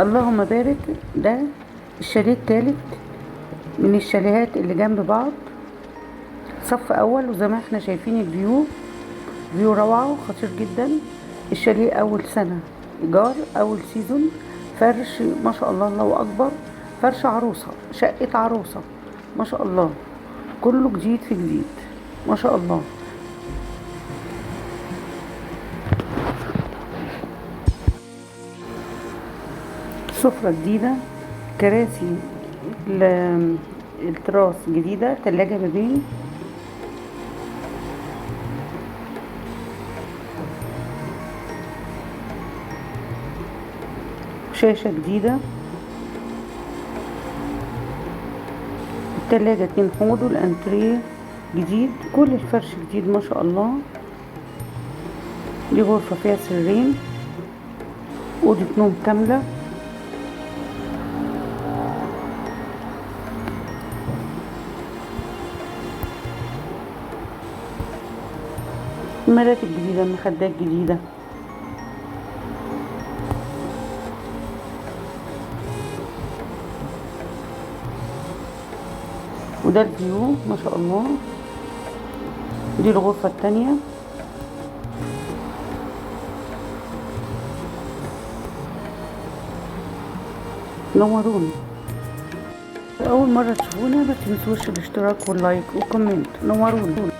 اللهم بارك. ده الشاليه التالت من الشاليهات اللي جنب بعض، صف اول، وزي ما احنا شايفين فيو روعة وخطير جدا. الشاليه اول سنة ايجار، اول سيزون، فرش ما شاء الله، الله اكبر. فرش عروسة، شقة عروسة، ما شاء الله، كله جديد في جديد، ما شاء الله. سفرة جديدة، كراسي التراس جديدة، تلاجة بابين، شاشة جديدة، التلاجة 2 حوض، والانتريه جديد، كل الفرش جديد ما شاء الله. دي غرفة فيها سريرين، أوضة نوم كاملة، مراتب جديدة، مخدات جديدة. وده الفيو ما شاء الله. دي الغرفة التانية. نوروني. أول مرة تشوفونا ما تنسوش الاشتراك واللايك والكومنت. نوروني.